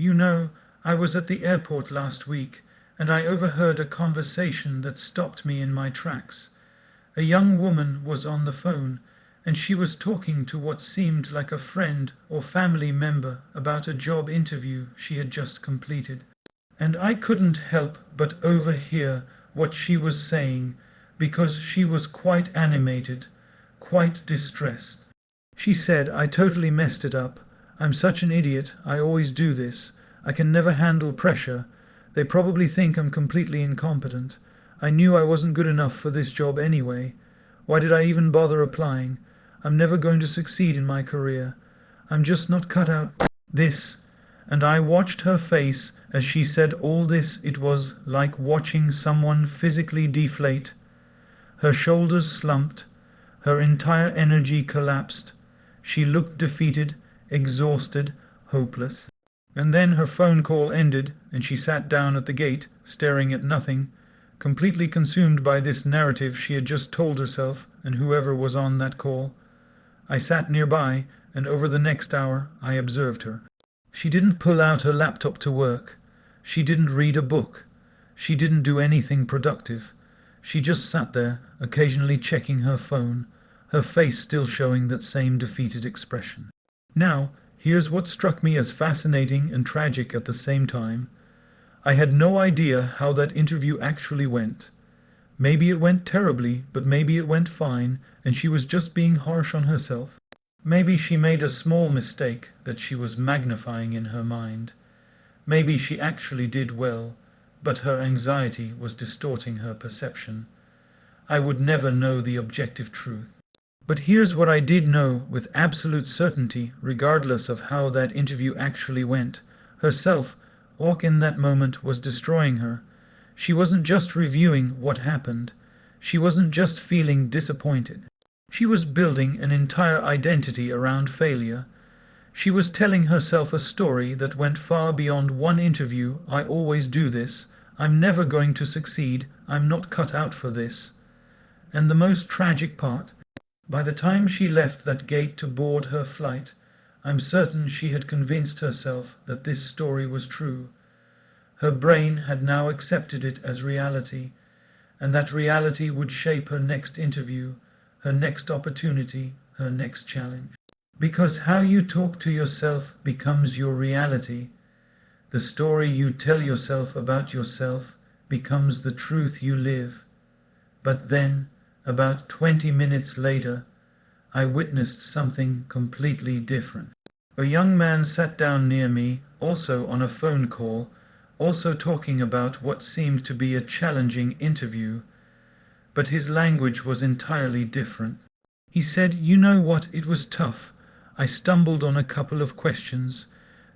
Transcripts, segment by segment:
You know, I was at the airport last week, and I overheard a conversation that stopped me in my tracks. A young woman was on the phone, and she was talking to what seemed like a friend or family member about a job interview she had just completed. And I couldn't help but overhear what she was saying, because she was quite animated, quite distressed. She said, "I totally messed it up. I'm such an idiot. I always do this. I can never handle pressure. They probably think I'm completely incompetent. I knew I wasn't good enough for this job anyway. Why did I even bother applying? I'm never going to succeed in my career. I'm just not cut out for this." And I watched her face as she said all this. It was like watching someone physically deflate. Her shoulders slumped. Her entire energy collapsed. She looked defeated, exhausted, hopeless. And then her phone call ended, and she sat down at the gate, staring at nothing, completely consumed by this narrative she had just told herself and whoever was on that call. I sat nearby, and over the next hour I observed her. She didn't pull out her laptop to work. She didn't read a book. She didn't do anything productive. She just sat there, occasionally checking her phone, her face still showing that same defeated expression. Now, here's what struck me as fascinating and tragic at the same time. I had no idea how that interview actually went. Maybe it went terribly, but maybe it went fine, and she was just being harsh on herself. Maybe she made a small mistake that she was magnifying in her mind. Maybe she actually did well, but her anxiety was distorting her perception. I would never know the objective truth. But here's what I did know with absolute certainty, regardless of how that interview actually went. Her self-talk in that moment was destroying her. She wasn't just reviewing what happened. She wasn't just feeling disappointed. She was building an entire identity around failure. She was telling herself a story that went far beyond one interview. "I always do this. I'm never going to succeed. I'm not cut out for this." And the most tragic part, by the time she left that gate to board her flight, I'm certain she had convinced herself that this story was true. Her brain had now accepted it as reality, and that reality would shape her next interview, her next opportunity, her next challenge. Because how you talk to yourself becomes your reality. The story you tell yourself about yourself becomes the truth you live. But then, about 20 minutes later, I witnessed something completely different. A young man sat down near me, also on a phone call, also talking about what seemed to be a challenging interview, but his language was entirely different. He said, "You know what, it was tough. I stumbled on a couple of questions.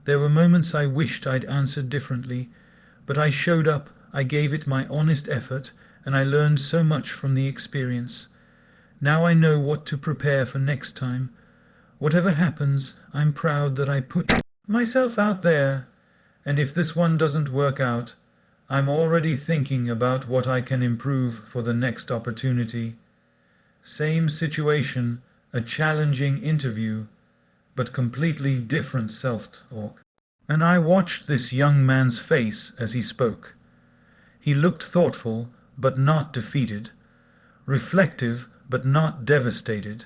There were moments I wished I'd answered differently, but I showed up, I gave it my honest effort, and I learned so much from the experience. Now I know what to prepare for next time. Whatever happens, I'm proud that I put myself out there. And if this one doesn't work out, I'm already thinking about what I can improve for the next opportunity." Same situation, a challenging interview, but completely different self-talk. And I watched this young man's face as he spoke. He looked thoughtful, but not defeated, reflective, but not devastated.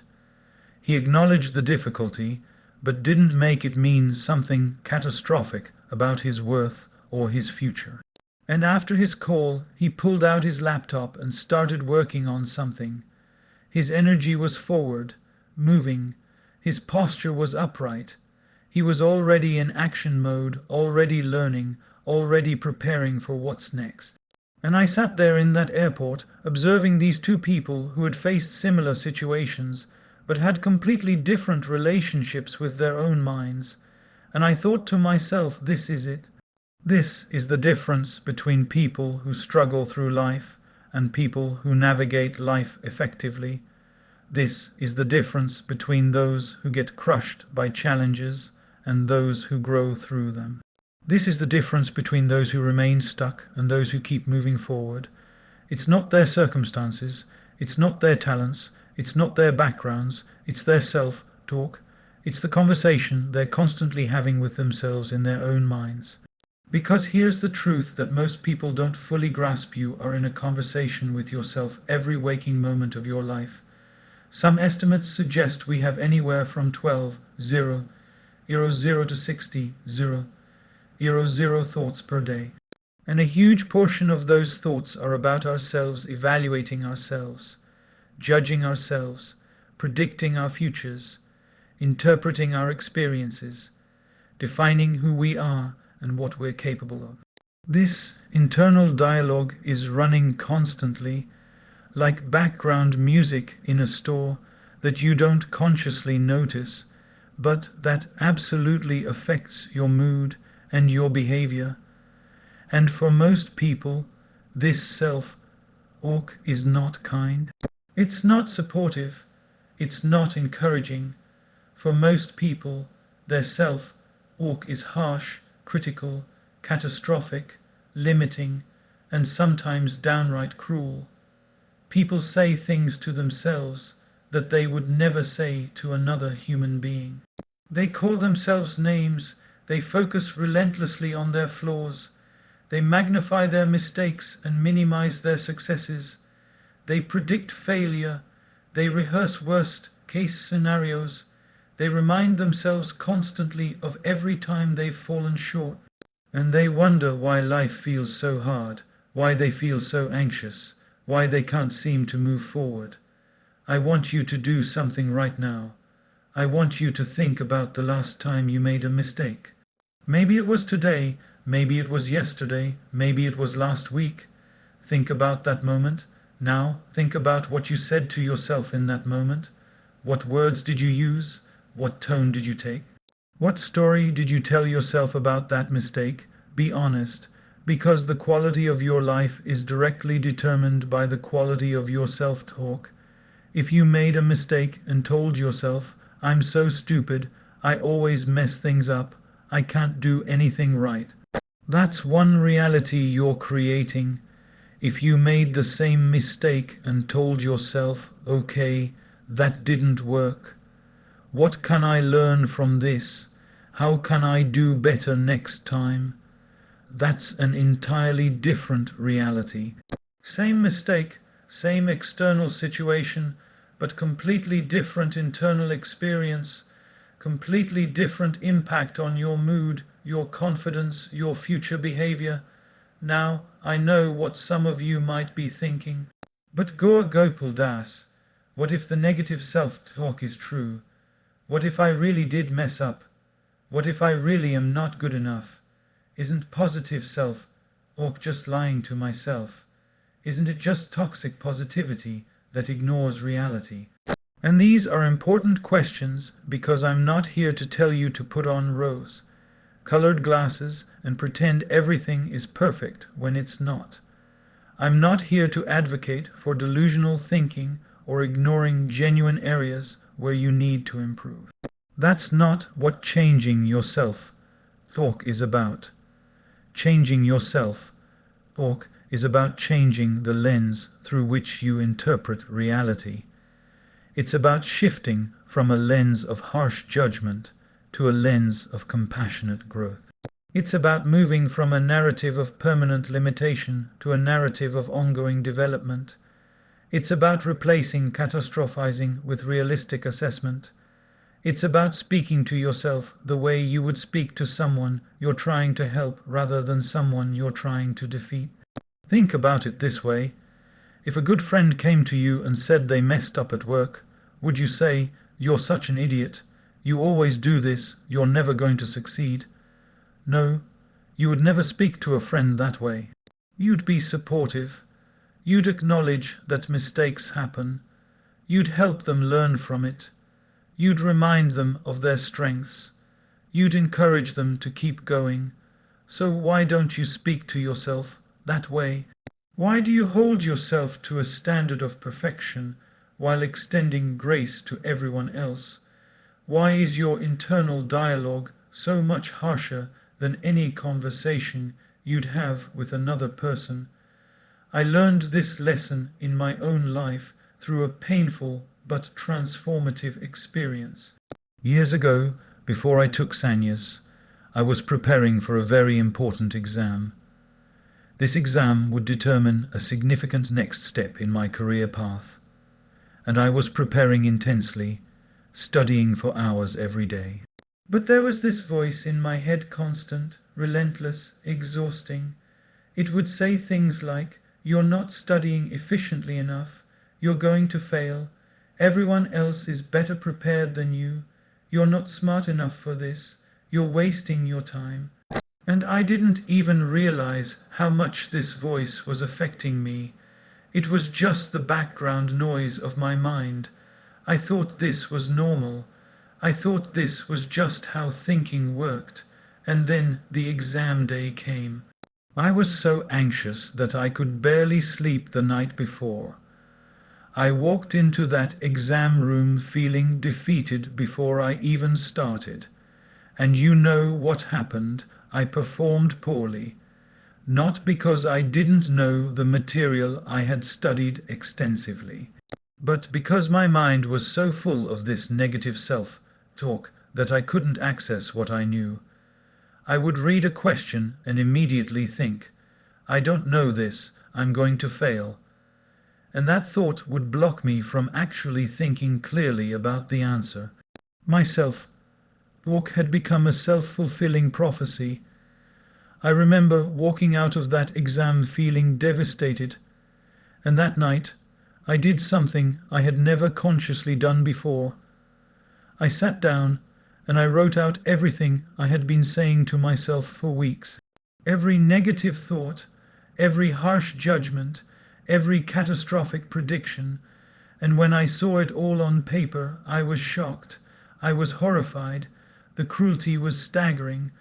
He acknowledged the difficulty, but didn't make it mean something catastrophic about his worth or his future. And after his call, he pulled out his laptop and started working on something. His energy was forward, moving. His posture was upright. He was already in action mode, already learning, already preparing for what's next. And I sat there in that airport, observing these two people who had faced similar situations, but had completely different relationships with their own minds. And I thought to myself, this is it. This is the difference between people who struggle through life and people who navigate life effectively. This is the difference between those who get crushed by challenges and those who grow through them. This is the difference between those who remain stuck and those who keep moving forward. It's not their circumstances, it's not their talents, it's not their backgrounds, it's their self-talk. It's the conversation they're constantly having with themselves in their own minds. Because here's the truth that most people don't fully grasp: you are in a conversation with yourself every waking moment of your life. Some estimates suggest we have anywhere from 12,000 to 60,000 thoughts per day. And a huge portion of those thoughts are about ourselves, evaluating ourselves, judging ourselves, predicting our futures, interpreting our experiences, defining who we are and what we're capable of. This internal dialogue is running constantly, like background music in a store that you don't consciously notice, but that absolutely affects your mood and your behavior. And for most people, this self-talk is not kind. It's not supportive. It's not encouraging. For most people, their self-talk is harsh, critical, catastrophic, limiting, and sometimes downright cruel. People say things to themselves that they would never say to another human being. They call themselves names. They focus relentlessly on their flaws. They magnify their mistakes and minimize their successes. They predict failure. They rehearse worst-case scenarios. They remind themselves constantly of every time they've fallen short. And they wonder why life feels so hard, why they feel so anxious, why they can't seem to move forward. I want you to do something right now. I want you to think about the last time you made a mistake. Maybe it was today, maybe it was yesterday, maybe it was last week. Think about that moment. Now think about what you said to yourself in that moment. What words did you use? What tone did you take? What story did you tell yourself about that mistake? Be honest, because the quality of your life is directly determined by the quality of your self-talk. If you made a mistake and told yourself, "I'm so stupid, I always mess things up, I can't do anything right," that's one reality you're creating. If you made the same mistake and told yourself, "Okay, that didn't work. What can I learn from this? How can I do better next time?" That's an entirely different reality. Same mistake, same external situation, but completely different internal experience, completely different impact on your mood, your confidence, your future behavior. Now, I know what some of you might be thinking. But Gopal Das, what if the negative self-talk is true? What if I really did mess up? What if I really am not good enough? Isn't positive self-talk just lying to myself? Isn't it just toxic positivity that ignores reality? And these are important questions because I'm not here to tell you to put on rose-colored glasses and pretend everything is perfect when it's not. I'm not here to advocate for delusional thinking or ignoring genuine areas where you need to improve. That's not what changing yourself-talk is about. Changing yourself-talk is about changing the lens through which you interpret reality. It's about shifting from a lens of harsh judgment to a lens of compassionate growth. It's about moving from a narrative of permanent limitation to a narrative of ongoing development. It's about replacing catastrophizing with realistic assessment. It's about speaking to yourself the way you would speak to someone you're trying to help rather than someone you're trying to defeat. Think about it this way. If a good friend came to you and said they messed up at work, would you say, "You're such an idiot. You always do this. You're never going to succeed"? No, you would never speak to a friend that way. You'd be supportive. You'd acknowledge that mistakes happen. You'd help them learn from it. You'd remind them of their strengths. You'd encourage them to keep going. So why don't you speak to yourself that way? Why do you hold yourself to a standard of perfection while extending grace to everyone else? Why is your internal dialogue so much harsher than any conversation you'd have with another person? I learned this lesson in my own life through a painful but transformative experience. Years ago, before I took sannyas, I was preparing for a very important exam. This exam would determine a significant next step in my career path, and I was preparing intensely, studying for hours every day. But there was this voice in my head, constant, relentless, exhausting. It would say things like, "You're not studying efficiently enough, you're going to fail, everyone else is better prepared than you, you're not smart enough for this, you're wasting your time." And I didn't even realize how much this voice was affecting me. It was just the background noise of my mind. I thought this was normal. I thought this was just how thinking worked. And then the exam day came. I was so anxious that I could barely sleep the night before. I walked into that exam room feeling defeated before I even started. And you know what happened? I performed poorly. Not because I didn't know the material I had studied extensively, but because my mind was so full of this negative self-talk that I couldn't access what I knew. I would read a question and immediately think, "I don't know this, I'm going to fail." And that thought would block me from actually thinking clearly about the answer. My self-talk had become a self-fulfilling prophecy. I remember walking out of that exam feeling devastated, and that night I did something I had never consciously done before. I sat down and I wrote out everything I had been saying to myself for weeks. Every negative thought, every harsh judgment, every catastrophic prediction, and when I saw it all on paper, I was shocked. I was horrified. The cruelty was staggering.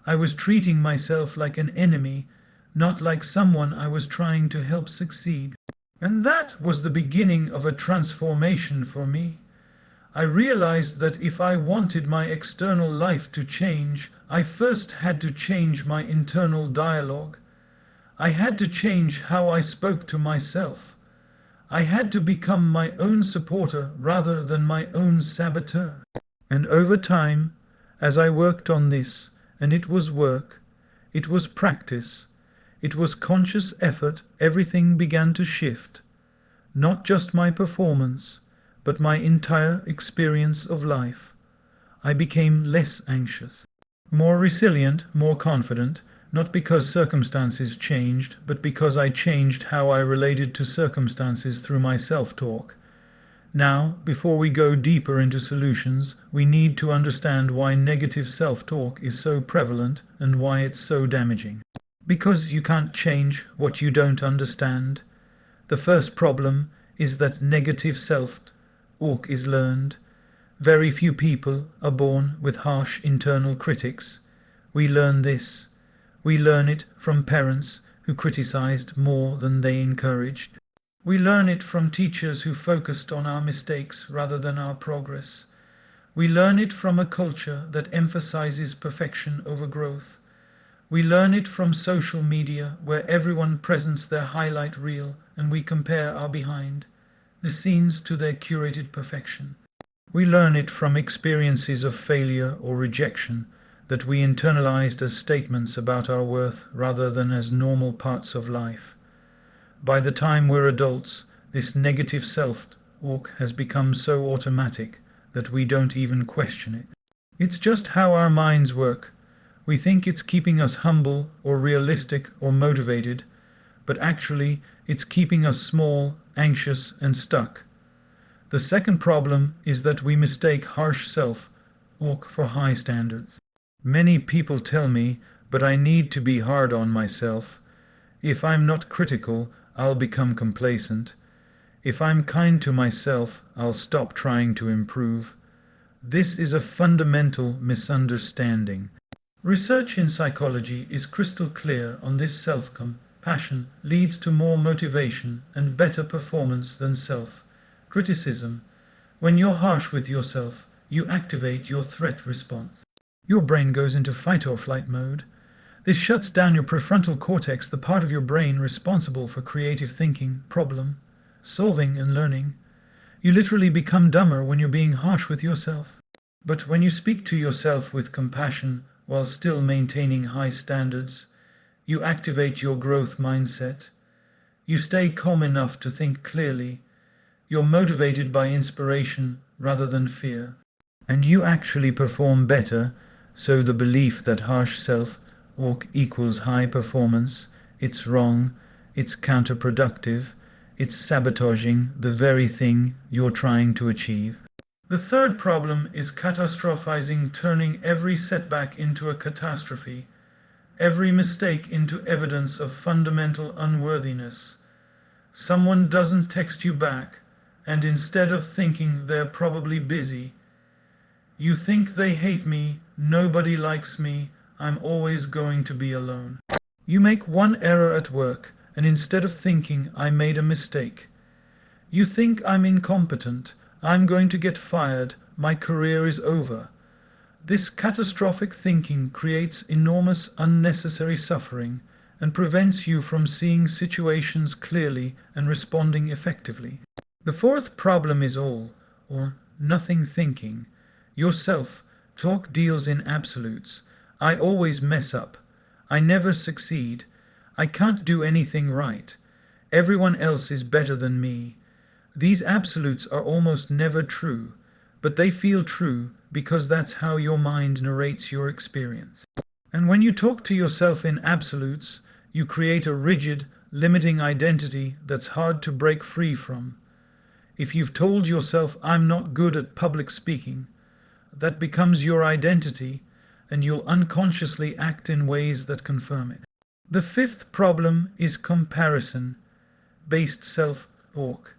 I was treating myself like an enemy, not like someone I was trying to help succeed. And that was the beginning of a transformation for me. I realized that if I wanted my external life to change, I first had to change my internal dialogue. I had to change how I spoke to myself. I had to become my own supporter rather than my own saboteur. And over time, as I worked on this, and it was work, it was practice, it was conscious effort, everything began to shift. Not just my performance, but my entire experience of life. I became less anxious, more resilient, more confident, not because circumstances changed, but because I changed how I related to circumstances through my self-talk. Now, before we go deeper into solutions, we need to understand why negative self-talk is so prevalent and why it's so damaging. Because you can't change what you don't understand. The first problem is that negative self-talk is learned. Very few people are born with harsh internal critics. We learn this. We learn it from parents who criticized more than they encouraged. We learn it from teachers who focused on our mistakes rather than our progress. We learn it from a culture that emphasizes perfection over growth. We learn it from social media where everyone presents their highlight reel and we compare our behind the scenes to their curated perfection. We learn it from experiences of failure or rejection that we internalized as statements about our worth rather than as normal parts of life. By the time we're adults, this negative self-talk has become so automatic that we don't even question it. It's just how our minds work. We think it's keeping us humble or realistic or motivated, but actually it's keeping us small, anxious, and stuck. The second problem is that we mistake harsh self-talk for high standards. Many people tell me, but I need to be hard on myself. If I'm not critical, I'll become complacent. If I'm kind to myself, I'll stop trying to improve. This is a fundamental misunderstanding. Research in psychology is crystal clear on this. Self-compassion leads to more motivation and better performance than self-criticism. When you're harsh with yourself, you activate your threat response. Your brain goes into fight or flight mode. This shuts down your prefrontal cortex, the part of your brain responsible for creative thinking, problem solving, and learning. You literally become dumber when you're being harsh with yourself. But when you speak to yourself with compassion while still maintaining high standards, you activate your growth mindset. You stay calm enough to think clearly. You're motivated by inspiration rather than fear. And you actually perform better, so the belief that harsh self-talk equals high performance, it's wrong, it's counterproductive, it's sabotaging the very thing you're trying to achieve. The third problem is catastrophizing, turning every setback into a catastrophe, every mistake into evidence of fundamental unworthiness. Someone doesn't text you back, and instead of thinking they're probably busy, you think they hate me, nobody likes me, I'm always going to be alone. You make one error at work, and instead of thinking I made a mistake, you think I'm incompetent, I'm going to get fired, my career is over. This catastrophic thinking creates enormous unnecessary suffering and prevents you from seeing situations clearly and responding effectively. The fourth problem is all or nothing thinking. Your self-talk deals in absolutes. I always mess up. I never succeed. I can't do anything right. Everyone else is better than me. These absolutes are almost never true, but they feel true because that's how your mind narrates your experience. And when you talk to yourself in absolutes, you create a rigid, limiting identity that's hard to break free from. If you've told yourself, I'm not good at public speaking, that becomes your identity, and you'll unconsciously act in ways that confirm it. The fifth problem is comparison-based self-talk.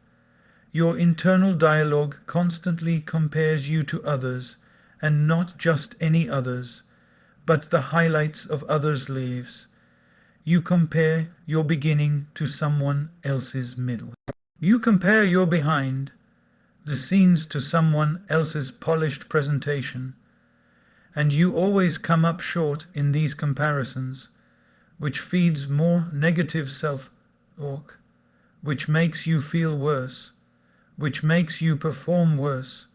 Your internal dialogue constantly compares you to others, and not just any others, but the highlights of others' lives. You compare your beginning to someone else's middle. You compare your behind the scenes to someone else's polished presentation, and you always come up short in these comparisons, which feeds more negative self-talk, which makes you feel worse, which makes you perform worse,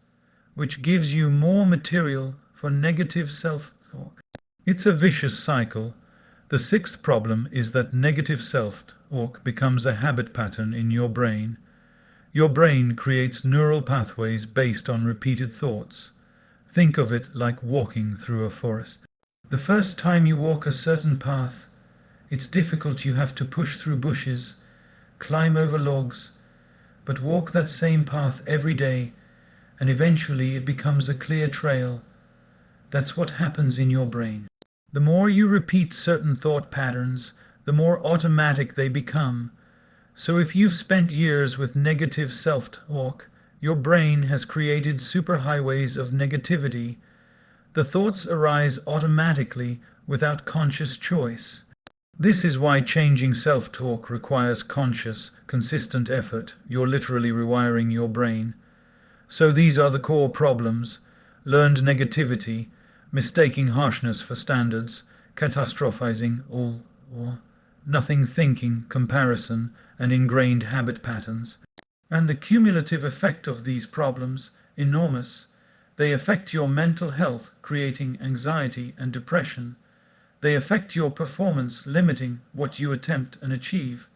which gives you more material for negative self-talk. It's a vicious cycle. The sixth problem is that negative self-talk becomes a habit pattern in your brain. Your brain creates neural pathways based on repeated thoughts. Think of it like walking through a forest. The first time you walk a certain path, it's difficult, you have to push through bushes, climb over logs, but walk that same path every day, and eventually it becomes a clear trail. That's what happens in your brain. The more you repeat certain thought patterns, the more automatic they become. So if you've spent years with negative self-talk, your brain has created superhighways of negativity. The thoughts arise automatically without conscious choice. This is why changing self-talk requires conscious, consistent effort. You're literally rewiring your brain. So these are the core problems: learned negativity, mistaking harshness for standards, catastrophizing, all or nothing thinking, comparison, and ingrained habit patterns. And the cumulative effect of these problems, enormous. They affect your mental health, creating anxiety and depression. They affect your performance, limiting what you attempt and achieve.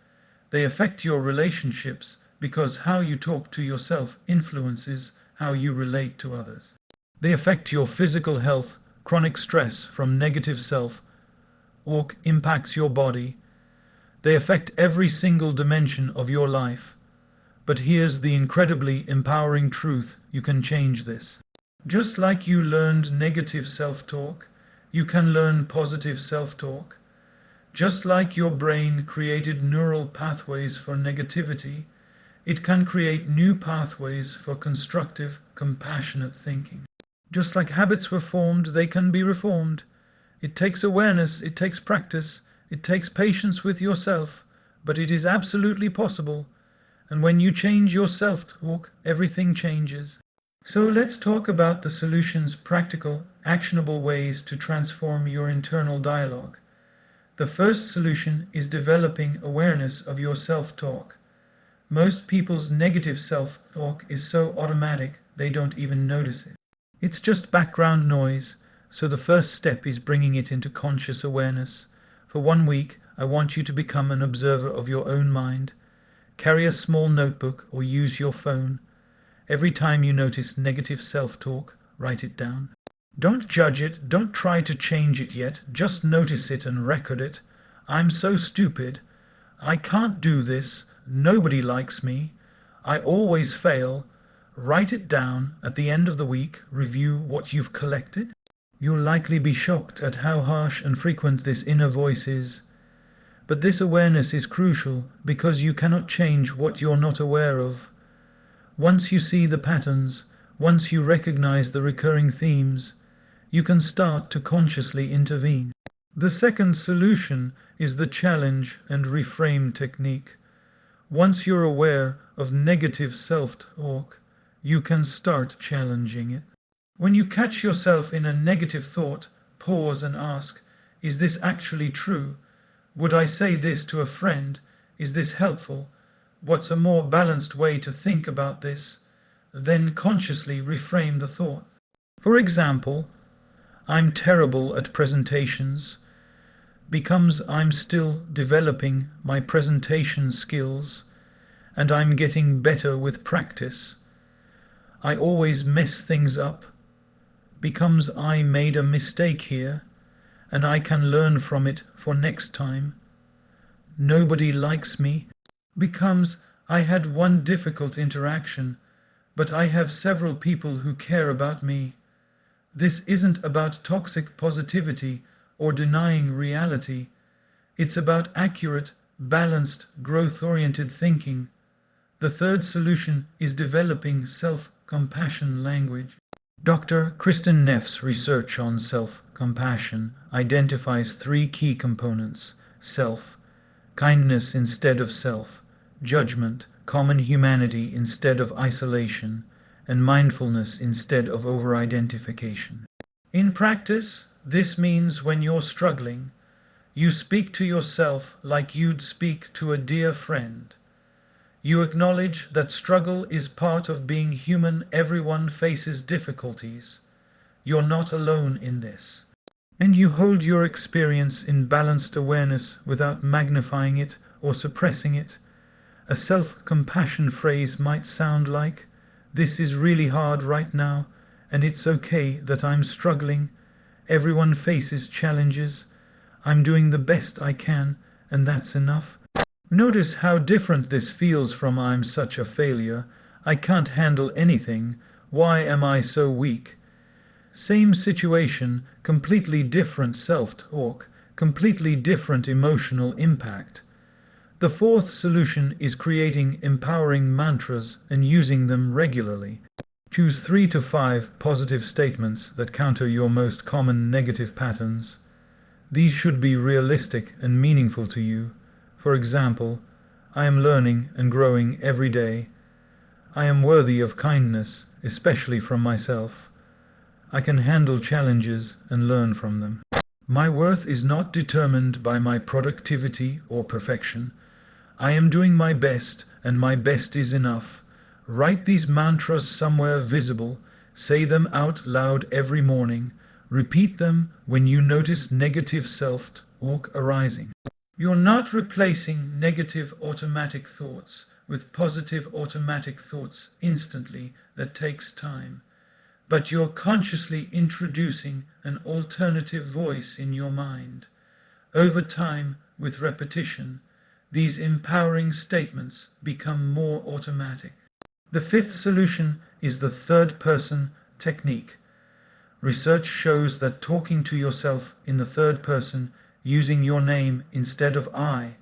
They affect your relationships, because how you talk to yourself influences how you relate to others. They affect your physical health. Chronic stress from negative self-talk impacts your body. They affect every single dimension of your life. But here's the incredibly empowering truth: you can change this. Just like you learned negative self-talk, you can learn positive self-talk. Just like your brain created neural pathways for negativity, it can create new pathways for constructive, compassionate thinking. Just like habits were formed, they can be reformed. It takes awareness, it takes practice, it takes patience with yourself, but it is absolutely possible. And when you change your self-talk, everything changes. So let's talk about the solutions, practical, actionable ways to transform your internal dialogue. The first solution is developing awareness of your self-talk. Most people's negative self-talk is so automatic they don't even notice it. It's just background noise, so the first step is bringing it into conscious awareness. For 1 week, I want you to become an observer of your own mind. Carry a small notebook or use your phone. Every time you notice negative self-talk, write it down. Don't judge it, don't try to change it yet, just notice it and record it. I'm so stupid. I can't do this. Nobody likes me. I always fail. Write it down. At the end of the week, review what you've collected. You'll likely be shocked at how harsh and frequent this inner voice is. But this awareness is crucial because you cannot change what you're not aware of. Once you see the patterns, once you recognize the recurring themes, you can start to consciously intervene. The second solution is the challenge and reframe technique. Once you're aware of negative self-talk, you can start challenging it. When you catch yourself in a negative thought, pause and ask, is this actually true? Would I say this to a friend? Is this helpful? What's a more balanced way to think about this? Then consciously reframe the thought. For example, I'm terrible at presentations becomes I'm still developing my presentation skills and I'm getting better with practice. I always mess things up becomes I made a mistake here and I can learn from it for next time. Nobody likes me becomes I had one difficult interaction, but I have several people who care about me. This isn't about toxic positivity or denying reality. It's about accurate, balanced, growth-oriented thinking. The third solution is developing self-compassion language. Dr. Kristen Neff's research on self-compassion identifies 3 key components: self, kindness instead of self, judgment, common humanity instead of isolation, and mindfulness instead of over-identification. In practice, this means when you're struggling, you speak to yourself like you'd speak to a dear friend. You acknowledge that struggle is part of being human. Everyone faces difficulties. You're not alone in this. And you hold your experience in balanced awareness without magnifying it or suppressing it. A self-compassion phrase might sound like, "This is really hard right now, and it's okay that I'm struggling. Everyone faces challenges. I'm doing the best I can, and that's enough." Notice how different this feels from "I'm such a failure. I can't handle anything. Why am I so weak?" Same situation, completely different self-talk, completely different emotional impact. The fourth solution is creating empowering mantras and using them regularly. Choose 3 to 5 positive statements that counter your most common negative patterns. These should be realistic and meaningful to you. For example, I am learning and growing every day. I am worthy of kindness, especially from myself. I can handle challenges and learn from them. My worth is not determined by my productivity or perfection. I am doing my best, and my best is enough. Write these mantras somewhere visible. Say them out loud every morning. Repeat them when you notice negative self-talk arising. You're not replacing negative automatic thoughts with positive automatic thoughts instantly. That takes time. But you're consciously introducing an alternative voice in your mind. Over time, with repetition, these empowering statements become more automatic. The fifth solution is the third-person technique. Research shows that talking to yourself in the third person, using your name instead of I,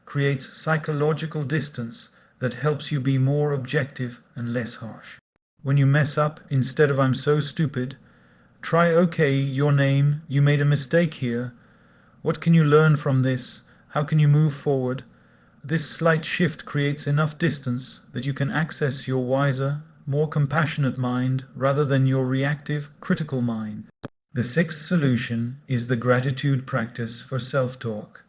creates psychological distance that helps you be more objective and less harsh. When you mess up, instead of "I'm so stupid," try "Okay, your name, you made a mistake here. What can you learn from this? How can you move forward?" This slight shift creates enough distance that you can access your wiser, more compassionate mind rather than your reactive, critical mind. The sixth solution is the gratitude practice for self-talk.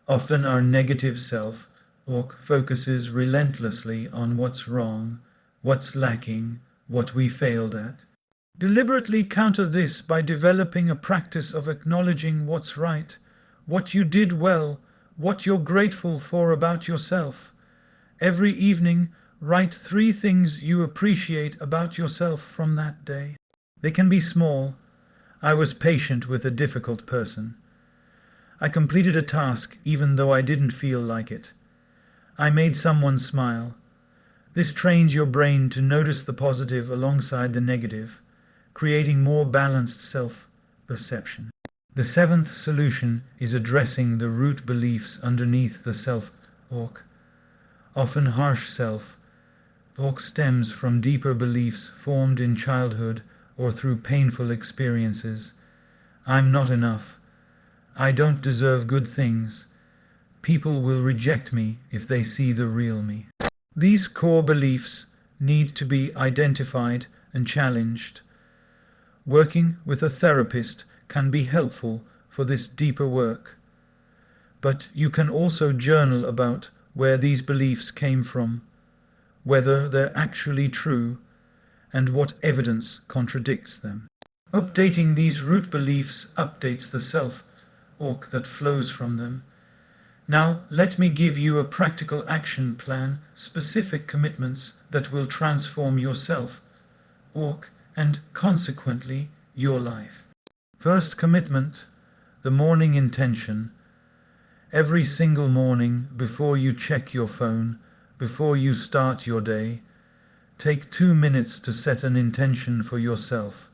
Often our negative self-talk focuses relentlessly on what's wrong, what's lacking, what we failed at. Deliberately counter this by developing a practice of acknowledging what's right, what you did well, what you're grateful for about yourself. Every evening, write 3 things you appreciate about yourself from that day. They can be small. I was patient with a difficult person. I completed a task even though I didn't feel like it. I made someone smile. This trains your brain to notice the positive alongside the negative, creating more balanced self-perception. The 7th solution is addressing the root beliefs underneath the self-talk. Often harsh self-talk stems from deeper beliefs formed in childhood or through painful experiences. I'm not enough. I don't deserve good things. People will reject me if they see the real me. These core beliefs need to be identified and challenged. Working with a therapist can be helpful for this deeper work. But you can also journal about where these beliefs came from, whether they're actually true, and what evidence contradicts them. Updating these root beliefs updates the self-talk that flows from them. Now, let me give you a practical action plan, specific commitments that will transform your self-talk and, consequently, your life. First commitment, the morning intention. Every single morning, before you check your phone, before you start your day, take 2 minutes to set an intention for yourself.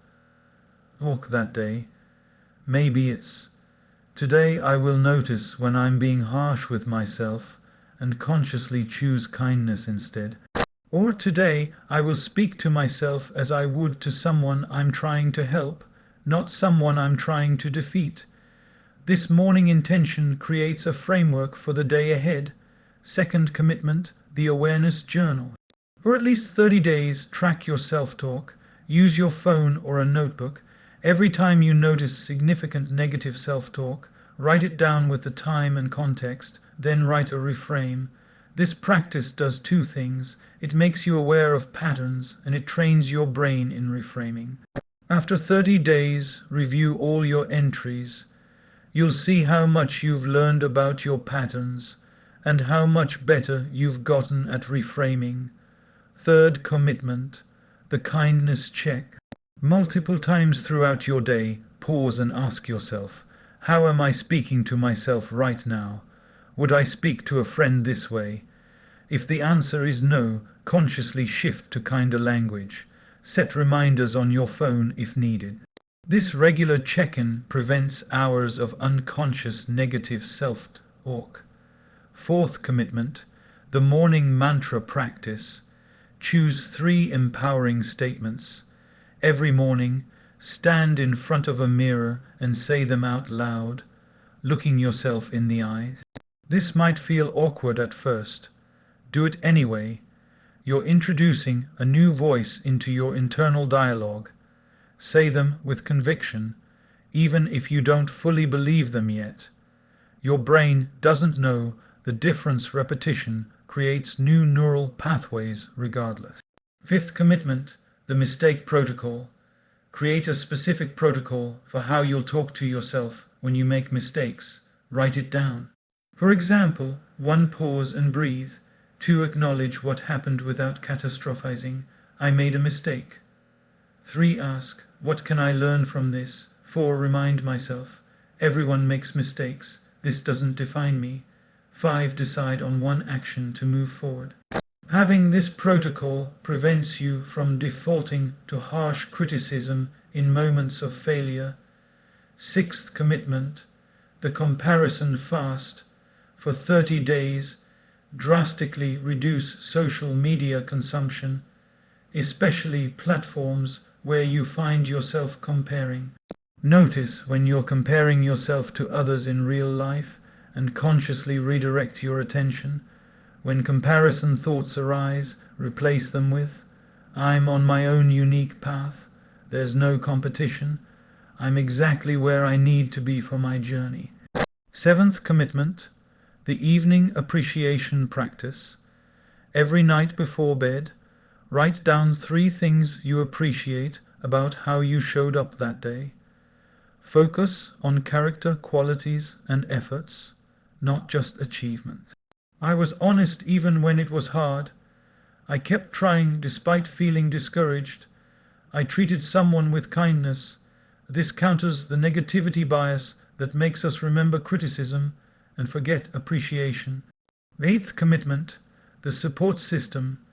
Talk that day. Maybe it's, today I will notice when I'm being harsh with myself and consciously choose kindness instead. Or today I will speak to myself as I would to someone I'm trying to help, not someone I'm trying to defeat. This morning intention creates a framework for the day ahead. Second commitment, the awareness journal. For at least 30 days, track your self-talk. Use your phone or a notebook. Every time you notice significant negative self-talk, write it down with the time and context, then write a reframe. This practice does 2 things. It makes you aware of patterns, and it trains your brain in reframing. After 30 days, review all your entries. You'll see how much you've learned about your patterns, and how much better you've gotten at reframing. Third commitment, the kindness check. Multiple times throughout your day, pause and ask yourself, how am I speaking to myself right now? Would I speak to a friend this way? If the answer is no, consciously shift to kinder language. Set reminders on your phone if needed. This regular check-in prevents hours of unconscious negative self-talk. Fourth commitment, the morning mantra practice. Choose 3 empowering statements. Every morning, stand in front of a mirror and say them out loud, looking yourself in the eyes. This might feel awkward at first. Do it anyway. You're introducing a new voice into your internal dialogue. Say them with conviction, even if you don't fully believe them yet. Your brain doesn't know the difference. Repetition creates new neural pathways regardless. Fifth commitment, the mistake protocol. Create a specific protocol for how you'll talk to yourself when you make mistakes. Write it down. For example, 1. Pause and breathe. 2. Acknowledge what happened without catastrophizing. I made a mistake. 3. Ask, what can I learn from this? 4. Remind myself, everyone makes mistakes. This doesn't define me. 5. Decide on one action to move forward. Having this protocol prevents you from defaulting to harsh criticism in moments of failure. Sixth commitment, the comparison fast. For 30 days, drastically reduce social media consumption, especially platforms where you find yourself comparing. Notice when you're comparing yourself to others in real life and consciously redirect your attention. When comparison thoughts arise, replace them with, I'm on my own unique path. There's no competition. I'm exactly where I need to be for my journey. Seventh commitment, the evening appreciation practice. Every night before bed, write down 3 things you appreciate about how you showed up that day. Focus on character, qualities, and efforts, not just achievements. I was honest even when it was hard. I kept trying despite feeling discouraged. I treated someone with kindness. This counters the negativity bias that makes us remember criticism and forget appreciation. Eighth commitment, the support system.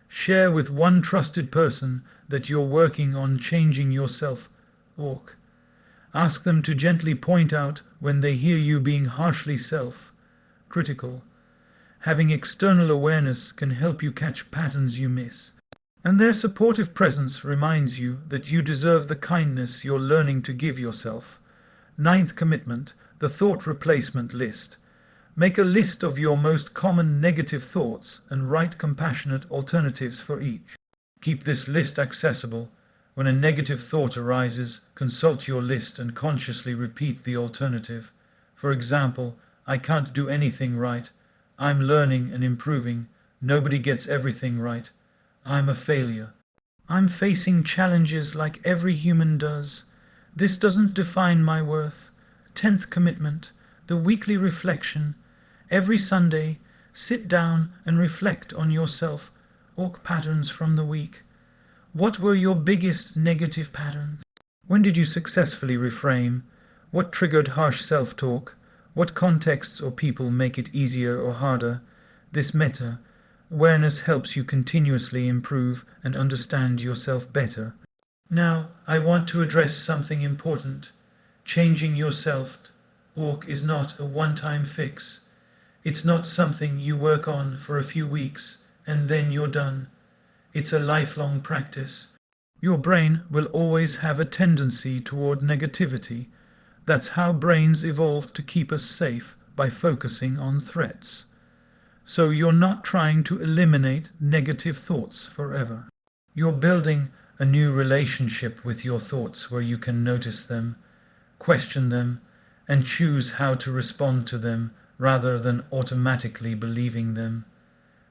Share with one trusted person that you're working on changing yourself. Orc. Ask them to gently point out when they hear you being harshly self-critical. Having external awareness can help you catch patterns you miss. And their supportive presence reminds you that you deserve the kindness you're learning to give yourself. Ninth commitment, the thought replacement list. Make a list of your most common negative thoughts and write compassionate alternatives for each. Keep this list accessible. When a negative thought arises, consult your list and consciously repeat the alternative. For example, I can't do anything right. I'm learning and improving. Nobody gets everything right. I'm a failure. I'm facing challenges like every human does. This doesn't define my worth. 10th commitment, the weekly reflection. Every Sunday, sit down and reflect on yourself. Orc patterns from the week. What were your biggest negative patterns? When did you successfully reframe? What triggered harsh self-talk? What contexts or people make it easier or harder? This meta-awareness helps you continuously improve and understand yourself better. Now, I want to address something important. Changing yourself, Orc, is not a one-time fix. It's not something you work on for a few weeks and then you're done. It's a lifelong practice. Your brain will always have a tendency toward negativity. That's how brains evolved to keep us safe, by focusing on threats. So you're not trying to eliminate negative thoughts forever. You're building a new relationship with your thoughts where you can notice them, question them, and choose how to respond to them rather than automatically believing them.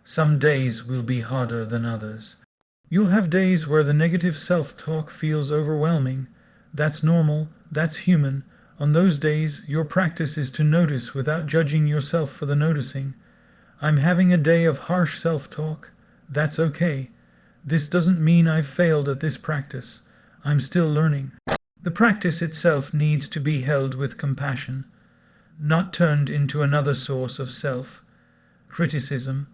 Some days will be harder than others. You'll have days where the negative self-talk feels overwhelming. That's normal, that's human. On those days, your practice is to notice without judging yourself for the noticing. I'm having a day of harsh self-talk. That's okay. This doesn't mean I've failed at this practice. I'm still learning. The practice itself needs to be held with compassion, not turned into another source of self-criticism.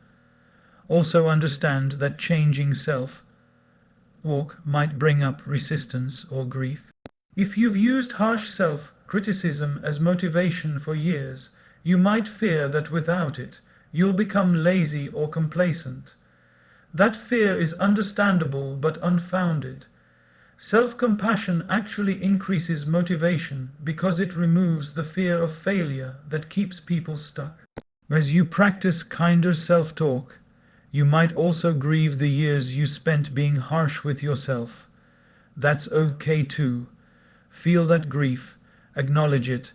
Also understand that changing self-talk might bring up resistance or grief. If you've used harsh self-criticism as motivation for years, you might fear that without it, you'll become lazy or complacent. That fear is understandable but unfounded. Self-compassion actually increases motivation because it removes the fear of failure that keeps people stuck. As you practice kinder self-talk, you might also grieve the years you spent being harsh with yourself. That's okay too. Feel that grief, acknowledge it,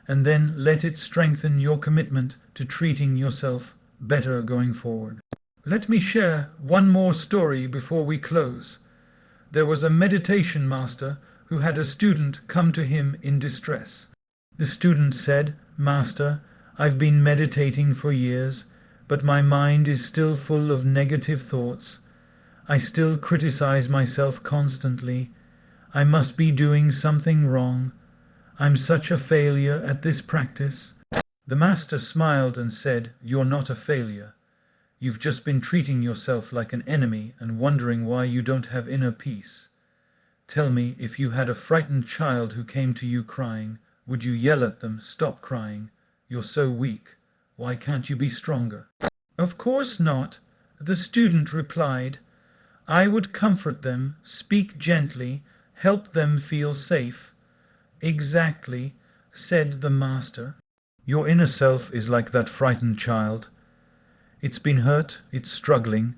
and then let it strengthen your commitment to treating yourself better going forward. Let me share one more story before we close. There was a meditation master who had a student come to him in distress. The student said, "Master, I've been meditating for years, but my mind is still full of negative thoughts. I still criticize myself constantly. I must be doing something wrong. I'm such a failure at this practice." The master smiled and said, "You're not a failure. You've just been treating yourself like an enemy and wondering why you don't have inner peace. Tell me, if you had a frightened child who came to you crying, would you yell at them, 'Stop crying. You're so weak. Why can't you be stronger?'" "Of course not," the student replied. "I would comfort them, speak gently, help them feel safe." "Exactly," said the master. "Your inner self is like that frightened child. It's been hurt, it's struggling,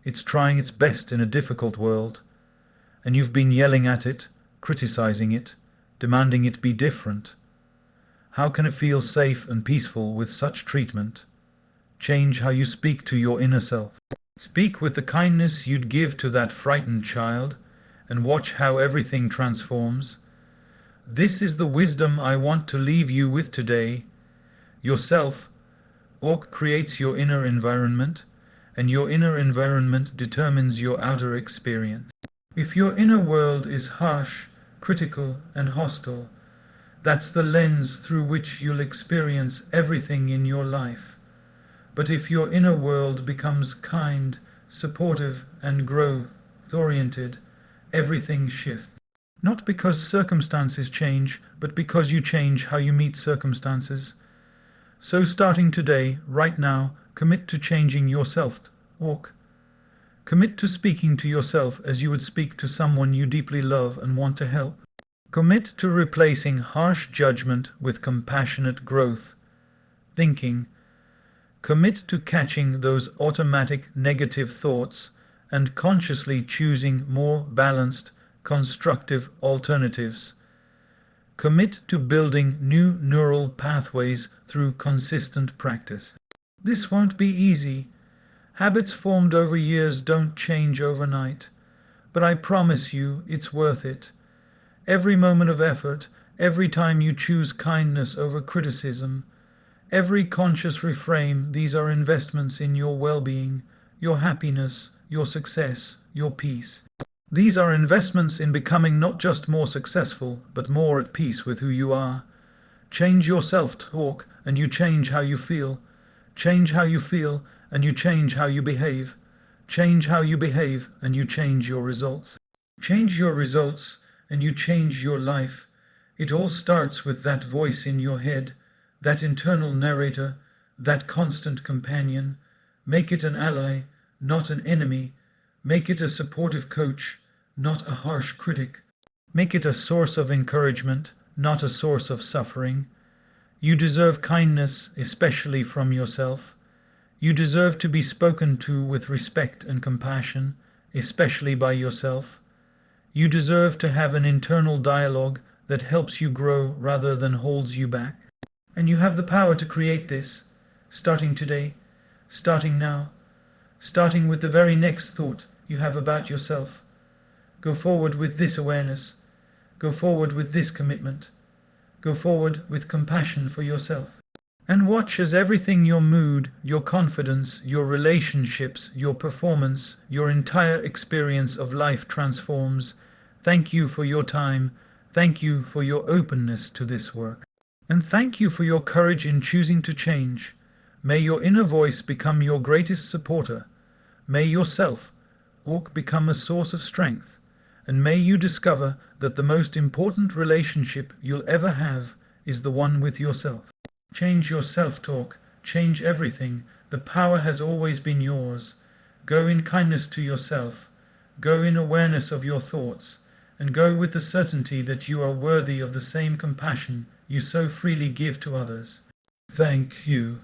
it's trying its best in a difficult world, and you've been yelling at it, criticizing it, demanding it be different. How can it feel safe and peaceful with such treatment? Change how you speak to your inner self. Speak with the kindness you'd give to that frightened child, and watch how everything transforms. This is the wisdom I want to leave you with today. Yourself, Orc, creates your inner environment, and your inner environment determines your outer experience. If your inner world is harsh, critical, and hostile, that's the lens through which you'll experience everything in your life. But if your inner world becomes kind, supportive, and growth-oriented, everything shifts. Not because circumstances change, but because you change how you meet circumstances. So starting today, right now, commit to changing yourself, Orc. Commit to speaking to yourself as you would speak to someone you deeply love and want to help. Commit to replacing harsh judgment with compassionate growth thinking. Commit to catching those automatic negative thoughts and consciously choosing more balanced, constructive alternatives. Commit to building new neural pathways through consistent practice. This won't be easy. Habits formed over years don't change overnight. But I promise you it's worth it. Every moment of effort, every time you choose kindness over criticism, every conscious reframe, these are investments in your well-being, your happiness, your success, your peace. These are investments in becoming not just more successful, but more at peace with who you are. Change your self-talk, and you change how you feel. Change how you feel, and you change how you behave. Change how you behave, and you change your results. Change your results, and you change your life. It all starts with that voice in your head, that internal narrator, that constant companion. Make it an ally, not an enemy. Make it a supportive coach, not a harsh critic. Make it a source of encouragement, not a source of suffering. You deserve kindness, especially from yourself. You deserve to be spoken to with respect and compassion, especially by yourself. You deserve to have an internal dialogue that helps you grow rather than holds you back. And you have the power to create this, starting today, starting now, starting with the very next thought you have about yourself. Go forward with this awareness. Go forward with this commitment. Go forward with compassion for yourself. And watch as everything, your mood, your confidence, your relationships, your performance, your entire experience of life transforms. Thank you for your time. Thank you for your openness to this work. And thank you for your courage in choosing to change. May your inner voice become your greatest supporter. May yourself, Orc, become a source of strength. And may you discover that the most important relationship you'll ever have is the one with yourself. Change your self-talk. Change everything. The power has always been yours. Go in kindness to yourself. Go in awareness of your thoughts. And go with the certainty that you are worthy of the same compassion you so freely give to others. Thank you.